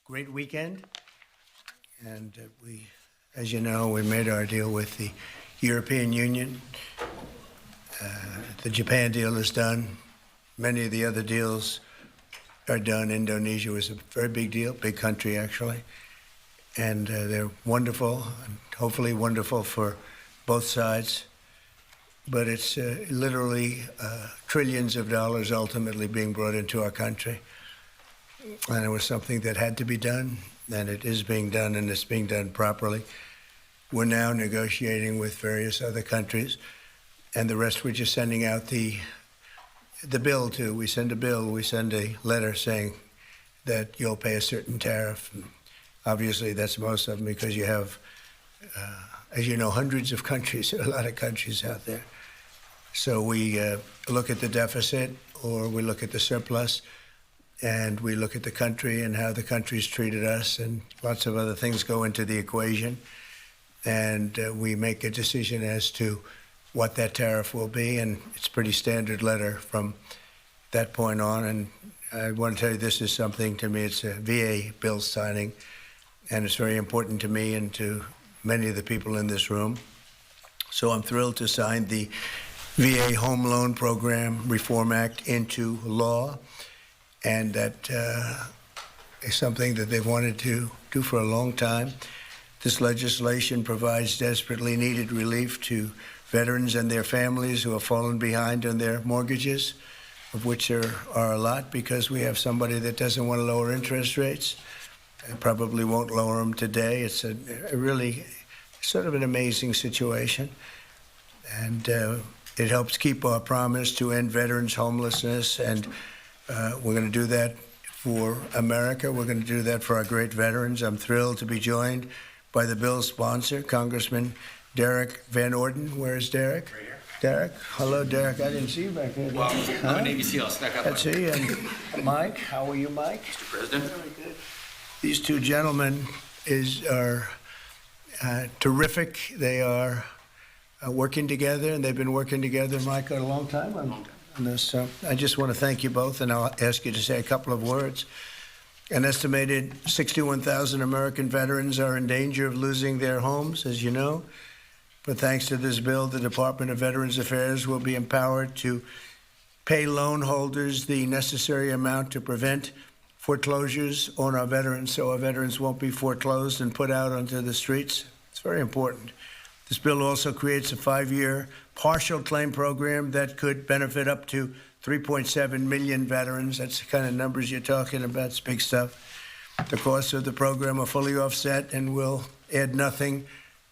great weekend. And as you know, we made our deal with the European Union. The Japan deal is done. Many of the other deals are done. Indonesia was a very big deal, big country actually. And they're wonderful, and hopefully wonderful for both sides. But it's literally trillions of dollars ultimately being brought into our country. And it was something that had to be done, and it is being done, and it's being done properly. We're now negotiating with various other countries, and the rest we're just sending out the bill to. We send a bill, we send a letter saying that you'll pay a certain tariff. And obviously, that's most of them because you have, as you know, hundreds of countries, a lot of countries out there. So we look at the deficit, or we look at the surplus, and we look at the country and how the country's treated us, and lots of other things go into the equation. And we make a decision as to what that tariff will be, and it's a pretty standard letter from that point on. And I want to tell you, this is something, to me, it's a VA bill signing, and it's very important to me and to many of the people in this room. So I'm thrilled to sign the VA Home Loan Program Reform Act into law. And that is something that they've wanted to do for a long time. This legislation provides desperately needed relief to veterans and their families who have fallen behind on their mortgages, of which there are a lot, because we have somebody that doesn't want to lower interest rates and probably won't lower them today. It's a really sort of an amazing situation. And it helps keep our promise to end veterans' homelessness, and we're going to do that for America. We're going to do that for our great veterans. I'm thrilled to be joined by the bill's sponsor, Congressman Derek Van Orden. Where is Derek? Right here. Derek. Hello, Derek. I didn't see you back there. Well, I'm a Navy SEAL. Stuck up. Let's see. And Mike, how are you, Mike? Mr. President. Very good. These two gentlemen are terrific. They are working together, and they've been working together, Mike, a long time. On this. I just want to thank you both, and I'll ask you to say a couple of words. An estimated 61,000 American veterans are in danger of losing their homes, as you know. But thanks to this bill, the Department of Veterans Affairs will be empowered to pay loan holders the necessary amount to prevent foreclosures on our veterans, so our veterans won't be foreclosed and put out onto the streets. It's very important. This bill also creates a 5-year partial claim program that could benefit up to 3.7 million veterans. That's the kind of numbers you're talking about. It's big stuff. The costs of the program are fully offset and will add nothing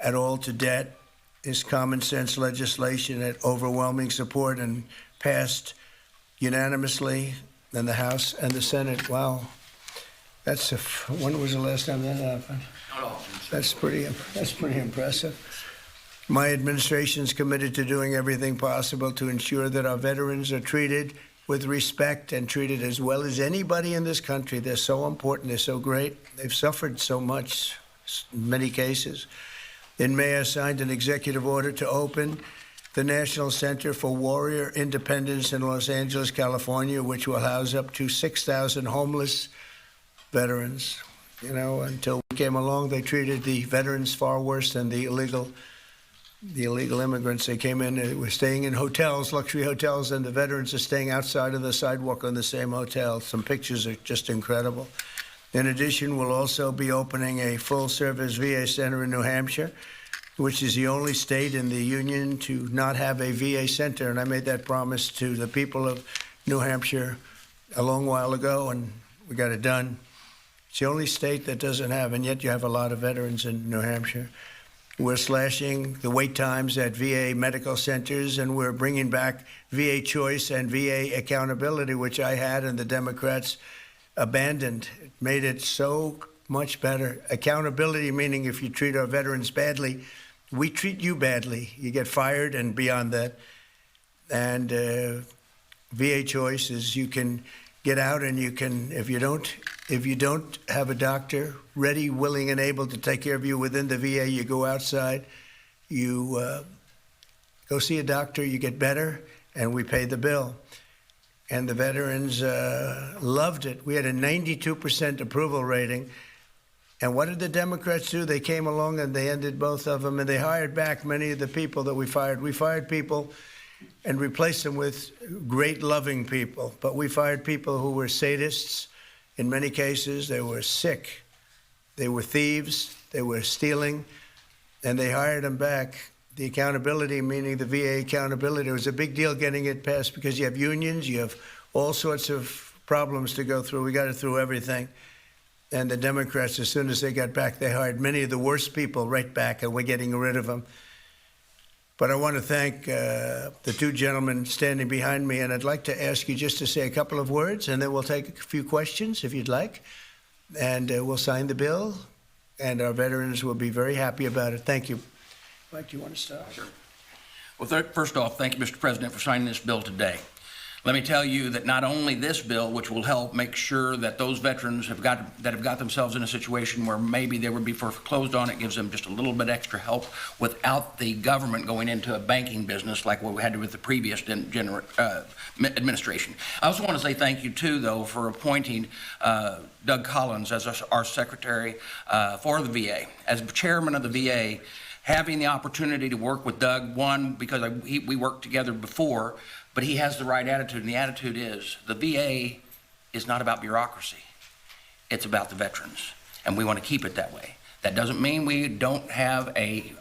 at all to debt. This common sense legislation had overwhelming support and passed unanimously in the House and the Senate. Wow. When was the last time that happened? That's pretty impressive. My administration is committed to doing everything possible to ensure that our veterans are treated with respect and treated as well as anybody in this country. They're so important. They're so great. They've suffered so much in many cases. In May, I signed an executive order to open the National Center for Warrior Independence in Los Angeles, California, which will house up to 6,000 homeless veterans. You know, until we came along, they treated the veterans far worse than the illegal immigrants. They came in, they were staying in hotels, luxury hotels, and the veterans are staying outside of the sidewalk on the same hotel. Some pictures are just incredible. In addition, we'll also be opening a full-service VA center in New Hampshire, which is the only state in the union to not have a VA center. And I made that promise to the people of New Hampshire a long while ago, and we got it done. It's the only state that doesn't have, and yet you have a lot of veterans in New Hampshire. We're slashing the wait times at VA medical centers, and we're bringing back VA choice and VA accountability, which I had and the Democrats abandoned. It made it so much better. Accountability, meaning if you treat our veterans badly, we treat you badly. You get fired and beyond that. And VA choice is you can get out and you can, if you don't have a doctor ready, willing, and able to take care of you within the VA, you go outside, you go see a doctor, you get better, and we pay the bill. and the veterans loved it. We had a 92% approval rating. And what did the Democrats do? They came along and they ended both of them, and they hired back many of the people that we fired. We fired people and replaced them with great, loving people. But we fired people who were sadists. In many cases, they were sick. They were thieves. They were stealing. And they hired them back. The accountability, meaning the VA accountability, it was a big deal getting it passed because you have unions, you have all sorts of problems to go through. We got it through everything. And the Democrats, as soon as they got back, they hired many of the worst people right back, and we're getting rid of them. But I want to thank the two gentlemen standing behind me, and I'd like to ask you just to say a couple of words, and then we'll take a few questions if you'd like, and we'll sign the bill, and our veterans will be very happy about it. Thank you. Mike, do you want to start? Sure. Well, first off, thank you, Mr. President, for signing this bill today. Let me tell you that not only this bill, which will help make sure that those veterans have got themselves in a situation where maybe they would be foreclosed on, it gives them just a little bit extra help without the government going into a banking business like what we had with the previous administration. I also want to say thank you, too, though, for appointing Doug Collins as our secretary for the VA. As chairman of the VA, having the opportunity to work with Doug, one, because we worked together before, but he has the right attitude, and the attitude is the VA is not about bureaucracy. It's about the veterans, and we want to keep it that way. That doesn't mean we don't have a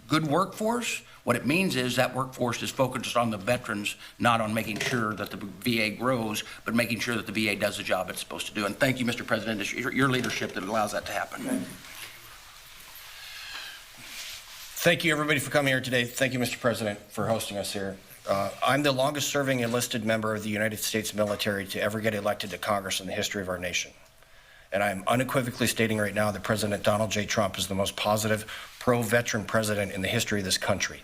good workforce. What it means is that workforce is focused on the veterans, not on making sure that the VA grows, but making sure that the VA does the job it's supposed to do. And thank you, Mr. President. It's your leadership that allows that to happen. Thank you, everybody, for coming here today. Thank you, Mr. President, for hosting us here. I'm the longest-serving enlisted member of the United States military to ever get elected to Congress in the history of our nation. And I'm unequivocally stating right now that President Donald J. Trump is the most positive, pro-veteran president in the history of this country.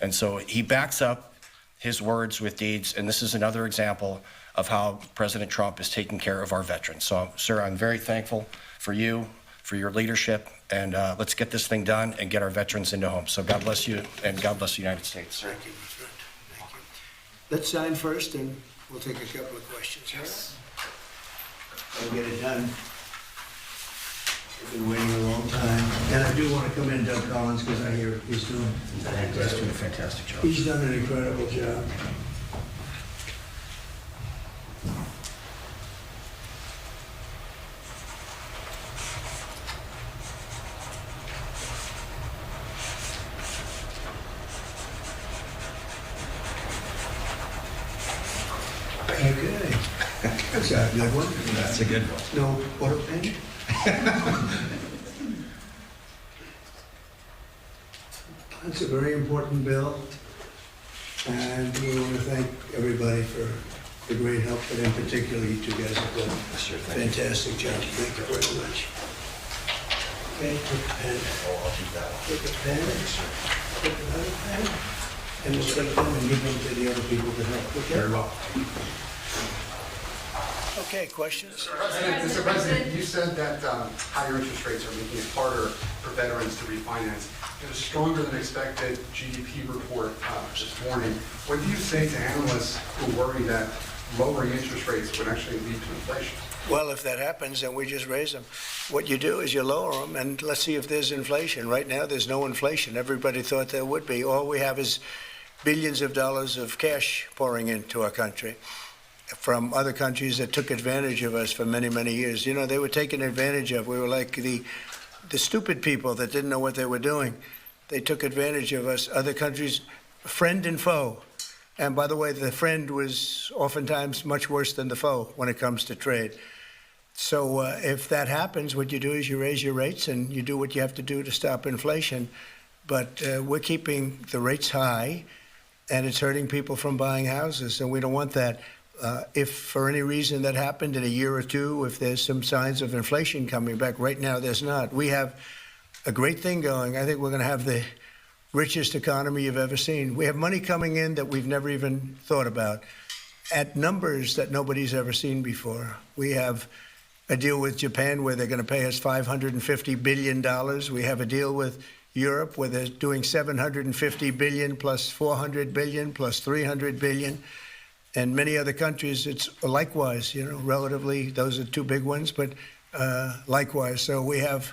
And so he backs up his words with deeds, and this is another example of how President Trump is taking care of our veterans. So, sir, I'm very thankful for you, for your leadership, and let's get this thing done and get our veterans into homes. So God bless you, and God bless the United States. Thank you. Thank you. Let's sign first, and we'll take a couple of questions. Yes. I'll get it done. We've been waiting a long time. And I do want to come in, Doug Collins, because I hear he's doing a fantastic job. He's done an incredible job. Okay. That's a good one. That's a good one. No auto pen? It's a very important bill, and we want to thank everybody for the great help, but in particular, you two guys have done a fantastic job. Thank you very much. Okay, take a pen. Oh, I'll keep that one. Take a pen. Take another pen. And we'll take them and give them to the other people to help. Okay? Very well. Okay, questions? Mr. President, you said that higher interest rates are making it harder for veterans to refinance. There's a stronger than expected GDP report this morning. What do you say to analysts who worry that lowering interest rates would actually lead to inflation? Well, if that happens, then we just raise them. What you do is you lower them, and let's see if there's inflation. Right now, there's no inflation. Everybody thought there would be. All we have is billions of dollars of cash pouring into our country from other countries that took advantage of us for many, many years. You know, they were taken advantage of. We were like the stupid people that didn't know what they were doing. They took advantage of us. Other countries, friend and foe. And by the way, the friend was oftentimes much worse than the foe when it comes to trade. So if that happens, what you do is you raise your rates and you do what you have to do to stop inflation. But we're keeping the rates high, and it's hurting people from buying houses, and we don't want that. If for any reason that happened in a year or two, if there's some signs of inflation coming back, right now there's not. We have a great thing going. I think we're going to have the richest economy you've ever seen. We have money coming in that we've never even thought about at numbers that nobody's ever seen before. We have a deal with Japan where they're going to pay us $550 billion. We have a deal with Europe where they're doing $750 billion plus $400 billion plus $300 billion. And many other countries, it's likewise, relatively, those are two big ones, but likewise. So we have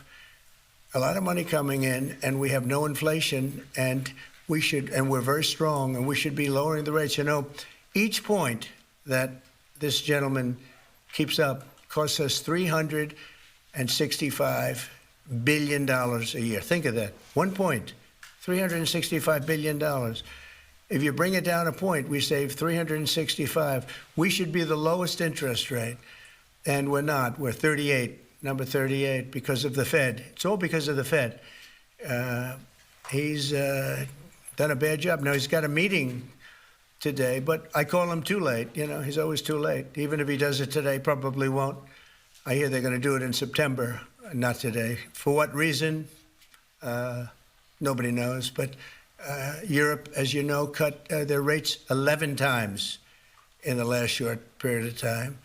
a lot of money coming in, and we have no inflation, and we're very strong, and we should be lowering the rates. Each point that this gentleman keeps up costs us $365 billion a year. Think of that. 1 point, $365 billion. If you bring it down a point, we save 365. We should be the lowest interest rate, and we're not. We're 38, number 38, because of the Fed. It's all because of the Fed. He's done a bad job. Now, he's got a meeting today, but I call him too late. He's always too late. Even if he does it today, probably won't. I hear they're going to do it in September, not today. For what reason? Nobody knows. But Europe, as you know, cut their rates 11 times in the last short period of time.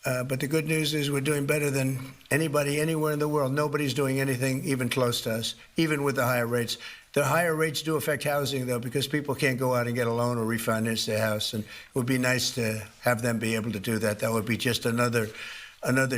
But the good news is we're doing better than anybody anywhere in the world. Nobody's doing anything even close to us, even with the higher rates. The higher rates do affect housing, though, because people can't go out and get a loan or refinance their house. And it would be nice to have them be able to do that. That would be just another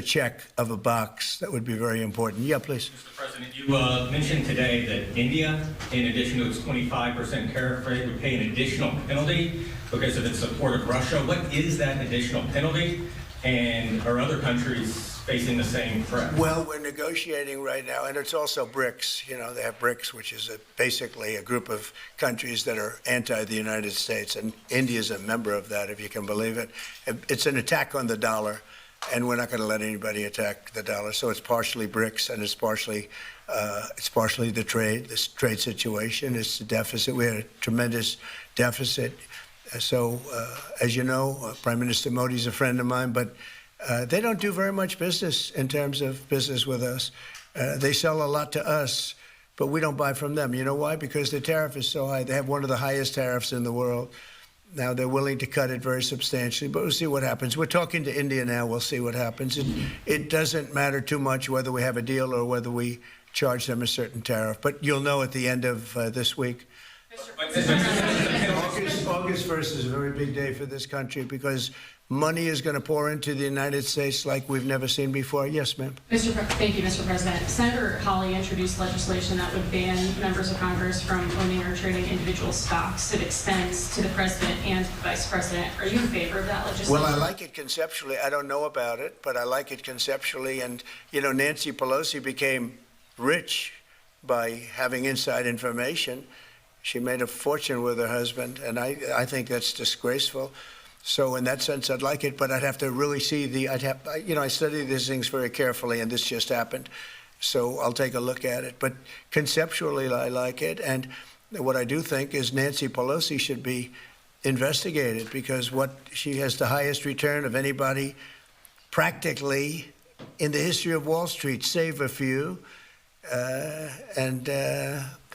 check of a box. That would be very important. Yeah, please. Mr. President, you mentioned today that India, in addition to its 25% tariff rate, would pay an additional penalty because of its support of Russia. What is that additional penalty? And are other countries facing the same threat? Well, we're negotiating right now, and it's also BRICS. They have BRICS, which is basically a group of countries that are anti the United States, and India is a member of that, if you can believe it. It's an attack on the dollar, and we're not going to let anybody attack the dollar. So it's partially BRICS, and it's partially the trade, this trade situation. It's the deficit. We had a tremendous deficit. So, as you know, Prime Minister Modi's a friend of mine, but they don't do very much business in terms of business with us. They sell a lot to us, but we don't buy from them. You know why? Because the tariff is so high. They have one of the highest tariffs in the world. Now, they're willing to cut it very substantially, but we'll see what happens. We're talking to India now. We'll see what happens. It doesn't matter too much whether we have a deal or whether we charge them a certain tariff. But you'll know at the end of this week. August 1st is a very big day for this country because money is going to pour into the United States like we've never seen before. Yes, ma'am. Thank you, Mr. President. Senator Hawley introduced legislation that would ban members of Congress from owning or trading individual stocks. It extends to the president and the vice president. Are you in favor of that legislation? Well, I like it conceptually. I don't know about it, but I like it conceptually. And, Nancy Pelosi became rich by having inside information. She made a fortune with her husband, and I think that's disgraceful. So in that sense, I'd like it, but I'd have to really see I study these things very carefully, and this just happened. So I'll take a look at it. But conceptually, I like it. And what I do think is Nancy Pelosi should be investigated because she has the highest return of anybody practically in the history of Wall Street, save a few.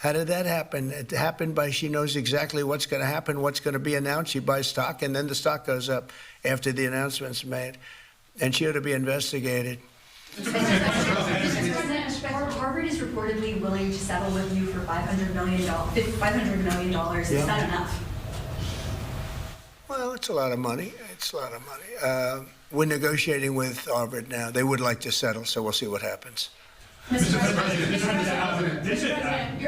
How did that happen? It happened by she knows exactly what's going to happen, what's going to be announced. She buys stock, and then the stock goes up after the announcement's made. And she ought to be investigated. Mr. President, Harvard is reportedly willing to settle with you for $500 million. Is that enough? Well, it's a lot of money. It's a lot of money. We're negotiating with Harvard now. They would like to settle, so we'll see what happens. Mr. President,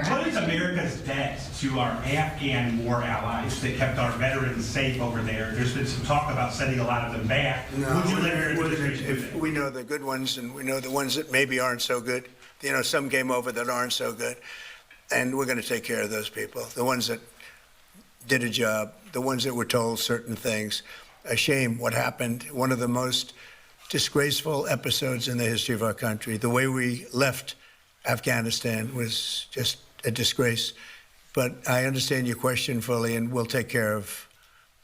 what is America's debt to our Afghan war allies that kept our veterans safe over there? There's been some talk about sending a lot of them back. No, Would you let your administration do if that? we know the good ones and we know the ones that maybe aren't so good, some came over that aren't so good, and we're going to take care of those people, the ones that did a job, the ones that were told certain things. A shame what happened, one of the most disgraceful episodes in the history of our country. The way we left Afghanistan was just a disgrace. But I understand your question fully, and we'll take care of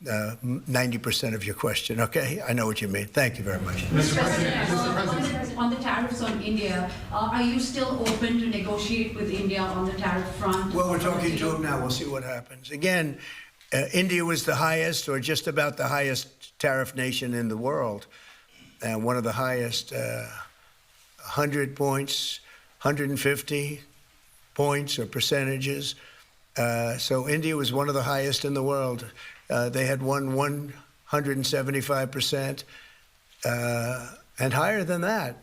90% of your question, okay? I know what you mean. Thank you very much. Mr. President, on the tariffs on India, are you still open to negotiate with India on the tariff front? Well, we're talking to them now. We'll see what happens. Again, India was the highest or just about the highest tariff nation in the world. And one of the highest, 100 points, 150 points or percentages. So India was one of the highest in the world. They had won 175%, and higher than that.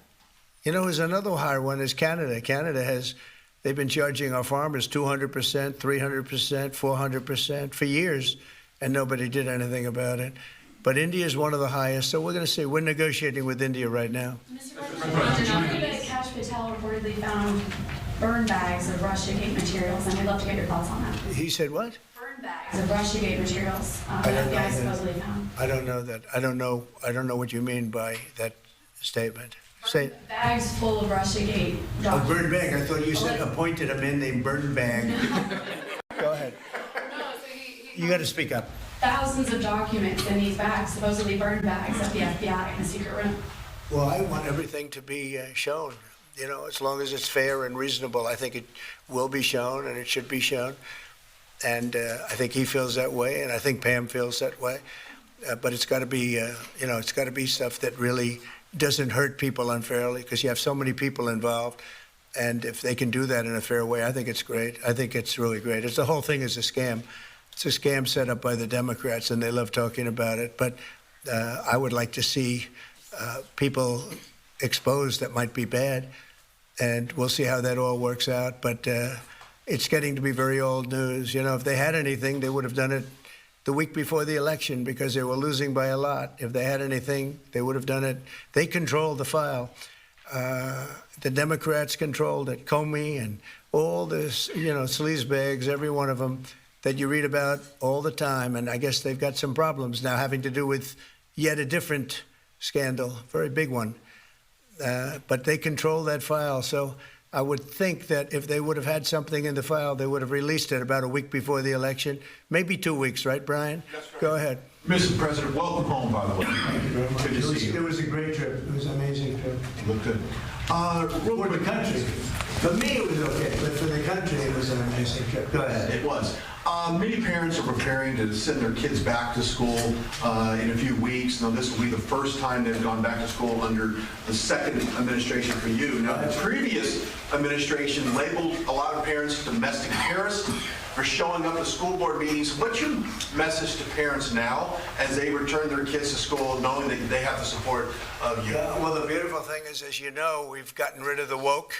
You know, there's another higher one is Canada. They've been charging our farmers 200%, 300%, 400% for years, and nobody did anything about it. But India is one of the highest, so we're going to see. We're negotiating with India right now. Mr. President, Cash Patel reportedly found burn bags of Russiagate materials, and we'd love to get your thoughts on that. He said what? Burn bags of Russiagate materials don't that know the FBI that. supposedly found. I don't know that. I don't know what you mean by that statement. Say Bags full of Russiagate a documents. burn bag. I thought you said appointed a man named Burn Bag. Go ahead. You got to speak up. Thousands of documents in these bags, supposedly burned bags at the FBI in the secret room. Well, I want everything to be shown. You know, as long as it's fair and reasonable, I think it will be shown and it should be shown. And I think he feels that way, and I think Pam feels that way. But it's got to be, it's got to be stuff that really doesn't hurt people unfairly, because you have so many people involved. And if they can do that in a fair way, I think it's great. I think it's really great. The whole thing is a scam. It's a scam set up by the Democrats, and they love talking about it. But I would like to see people exposed that might be bad, and we'll see how that all works out. But it's getting to be very old news. You know, if they had anything, they would have done it the week before the election, because they were losing by a lot. If they had anything, they would have done it. They control the file. The Democrats controlled it. Comey and all this, sleazebags, every one of them that you read about all the time. And I guess they've got some problems now having to do with yet a different scandal, very big one. But they control that file. So I would think that if they would have had something in the file, they would have released it about a week before the election, maybe 2 weeks, right, Brian? That's right. Go ahead. Mr. President, welcome home, by the way. Thank you very much. Good to see you. It was a great trip. It was an amazing trip. Look good. For the country. For me, it was okay, but for the country, it was an amazing trip. Go ahead. It was. Many parents are preparing to send their kids back to school in a few weeks. Now, this will be the first time they've gone back to school under the second administration for you. Now, the previous administration labeled a lot of parents domestic terrorists for showing up to school board meetings. What's your message to parents now as they return their kids to school, knowing that they have the support of you? Well, the beautiful thing is, as you know, we've gotten rid of the woke.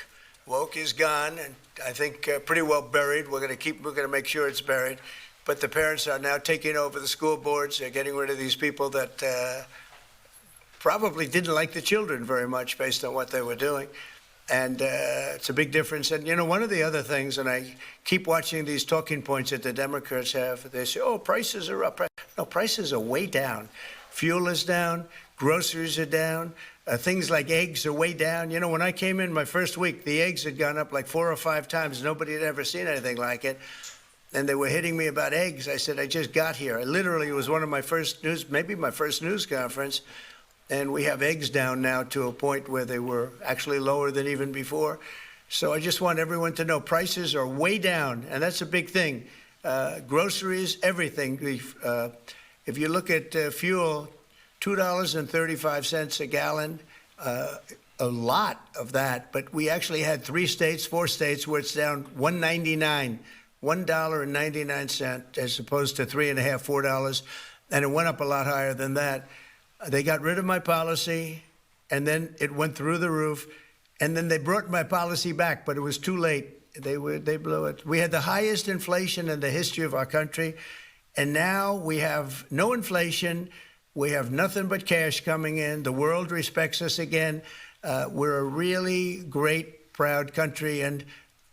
Woke is gone, and I think pretty well buried. We're going to make sure it's buried. But the parents are now taking over the school boards. They're getting rid of these people that probably didn't like the children very much based on what they were doing. And it's a big difference. And, one of the other things, and I keep watching these talking points that the Democrats have, they say, oh, prices are up. No, prices are way down. Fuel is down. Groceries are down. Things like eggs are way down. When I came in my first week, the eggs had gone up like 4 or 5 times. Nobody had ever seen anything like it. And they were hitting me about eggs. I said, I just got here. It was one of my first maybe my first news conference. And we have eggs down now to a point where they were actually lower than even before. So I just want everyone to know prices are way down. And that's a big thing. Groceries, everything. If you look at fuel, $2.35 a gallon, a lot of that. But we actually had 4 states where it's down $1.99, $1.99 as opposed to $3.50, $4. And it went up a lot higher than that. They got rid of my policy, and then it went through the roof. And then they brought my policy back, but it was too late. They blew it. We had the highest inflation in the history of our country. And now we have no inflation. We have nothing but cash coming in. The world respects us again. We're a really great, proud country. And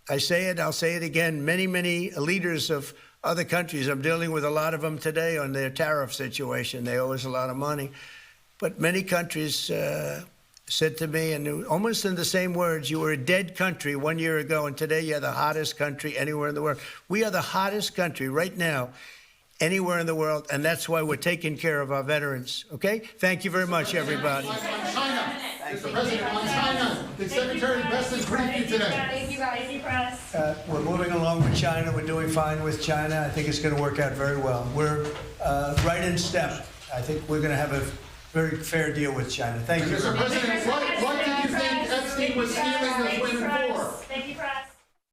I say it, I'll say it again, many, many leaders of other countries, I'm dealing with a lot of them today on their tariff situation. They owe us a lot of money. But many countries said to me, and almost in the same words, you were a dead country 1 year ago, and today you're the hottest country anywhere in the world. We are the hottest country right now anywhere in the world, and that's why we're taking care of our veterans, okay? Thank you very much, everybody. China. Mr. President, on China, the Secretary Best briefed you today. Thank you, guys. We're moving along with China. We're doing fine with China. I think it's going to work out very well. We're right in step. I think we're going to have a very fair deal with China. Thank you. Mr. President, what did you think Epstein was stealing those women